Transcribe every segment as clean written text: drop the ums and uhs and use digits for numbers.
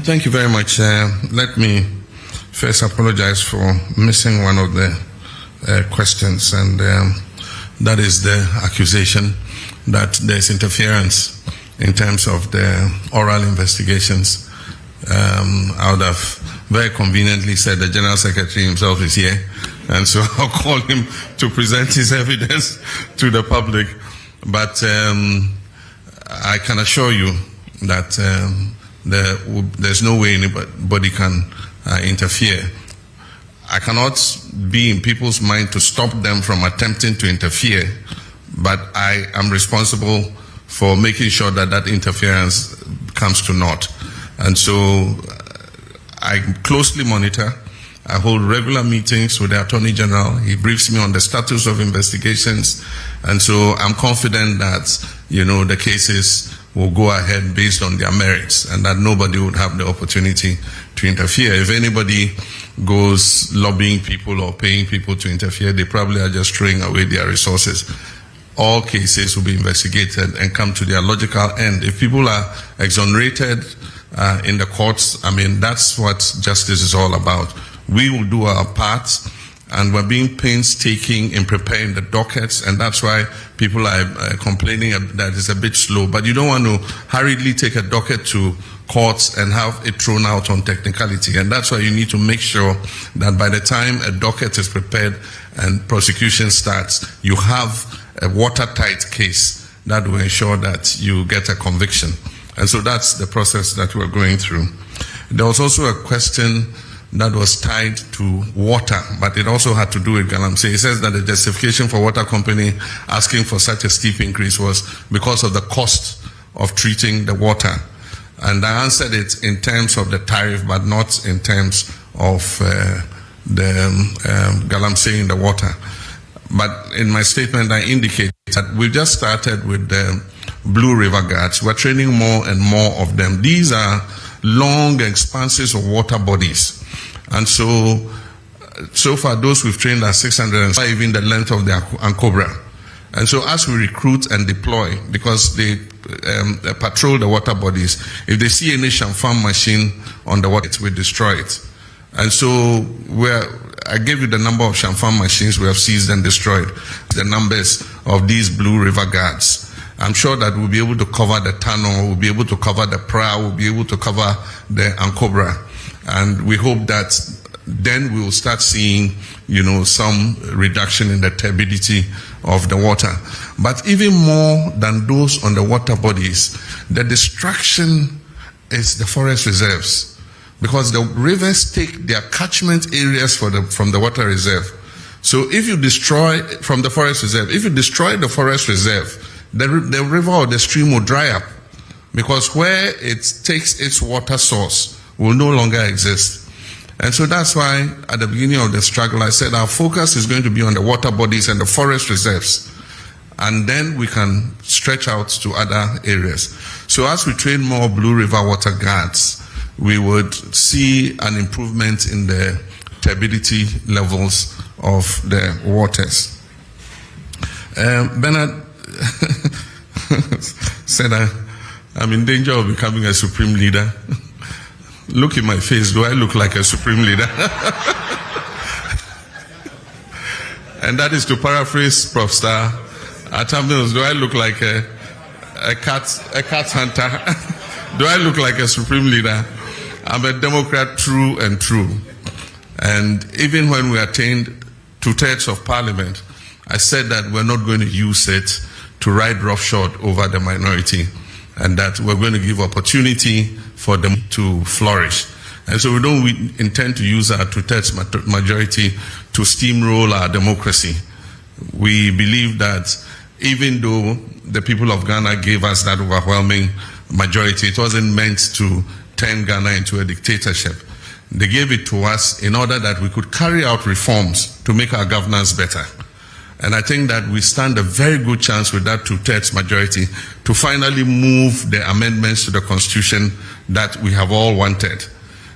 Thank you very much. Let me first apologize for missing one of the questions, and that is the accusation that there's interference in terms of the oral investigations. I would have very conveniently said the General Secretary himself is here, and so I'll call him to present his evidence to the public. But I can assure you that there's no way anybody can interfere. I cannot be in people's mind to stop them from attempting to interfere, but I am responsible for making sure that that interference comes to naught. And so I closely monitor. I hold regular meetings with the Attorney General. He briefs me on the status of investigations. And so I'm confident that, the cases will go ahead based on their merits and that nobody would have the opportunity to interfere. If anybody goes lobbying people or paying people to interfere, they probably are just throwing away their resources. All cases will be investigated and come to their logical end. If people are exonerated in the courts, that's what justice is all about. We will do our part, and we're being painstaking in preparing the dockets, and that's why people are complaining that it's a bit slow. But you don't want to hurriedly take a docket to courts and have it thrown out on technicality, and that's why you need to make sure that by the time a docket is prepared and prosecution starts, you have a watertight case that will ensure that you get a conviction. And so that's the process that we're going through. There was also a question that was tied to water, but it also had to do with Galamsey. It says that the justification for water company asking for such a steep increase was because of the cost of treating the water. And I answered it in terms of the tariff, but not in terms of the Galamsey in the water. But in my statement, I indicate that we've just started with the Blue River Guards. We're training more and more of them. These are long expanses of water bodies. And so far, those we've trained are 605, even the length of the Ankobra. And so as we recruit and deploy, because they patrol the water bodies, if they see any Shamfam machine on the water, we destroy it. And so I gave you the number of Shamfam machines we have seized and destroyed, the numbers of these Blue River Guards. I'm sure that we'll be able to cover the tunnel, we'll be able to cover the Pra, we'll be able to cover the Ankobra. And we hope that then we will start seeing, some reduction in the turbidity of the water. But even more than those on the water bodies, the destruction is the forest reserves. Because the rivers take their catchment areas from the water reserve. So if you destroy from the forest reserve, if you destroy the forest reserve, the river or the stream will dry up. Because where it takes its water source will no longer exist. And so that's why at the beginning of the struggle, I said our focus is going to be on the water bodies and the forest reserves. And then we can stretch out to other areas. So as we train more Blue River Water Guards, we would see an improvement in the turbidity levels of the waters. Bernard said I'm in danger of becoming a supreme leader. Look in my face, do I look like a supreme leader? And that is to paraphrase Prof. Star Atamils, do I look like a cat hunter? Do I look like a supreme leader? I'm a Democrat true and true. And even when we attained 2/3 of Parliament, I said that we're not going to use it to ride roughshod over the minority, and that we're going to give opportunity for them to flourish. And so we don't intend to use our 2/3 majority to steamroll our democracy. We believe that even though the people of Ghana gave us that overwhelming majority, it wasn't meant to turn Ghana into a dictatorship. They gave it to us in order that we could carry out reforms to make our governance better. And I think that we stand a very good chance with that 2/3 majority to finally move the amendments to the Constitution that we have all wanted.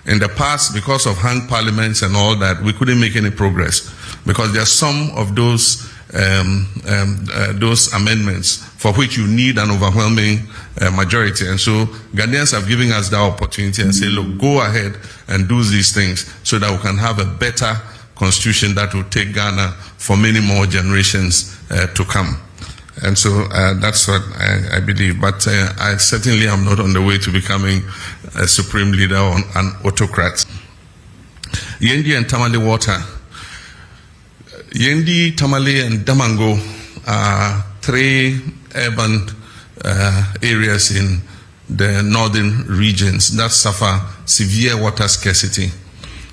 In the past, because of hung parliaments and all that, we couldn't make any progress because there are some of those amendments for which you need an overwhelming majority. And so Ghanaians have given us that opportunity and say, look, go ahead and do these things so that we can have a better constitution that will take Ghana for many more generations to come. And so that's what I believe. But I certainly am not on the way to becoming a supreme leader or an autocrat. Yendi and Tamale water. Yendi, Tamale, and Damango are three urban areas in the northern regions that suffer severe water scarcity,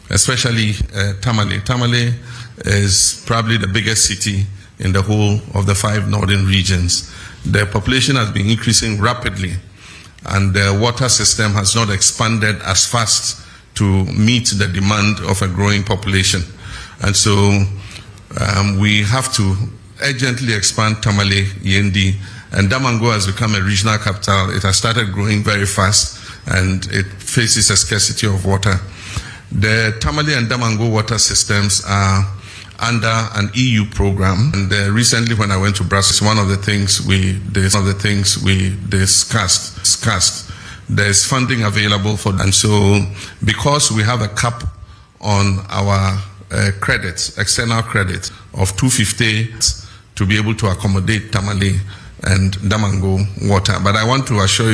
especially Tamale. Tamale is probably the biggest city in the whole of the 5 northern regions. The population has been increasing rapidly, and the water system has not expanded as fast to meet the demand of a growing population. And so we have to urgently expand Tamale, Yendi, and Damango has become a regional capital. It has started growing very fast, and it faces a scarcity of water. The Tamale and Damango water systems are under an EU program, and recently when I went to Brussels, one of the things we discussed. There's funding available for that. And so because we have a cap on our credits, external credit of 250 to be able to accommodate Tamale and Damango water. But I want to assure you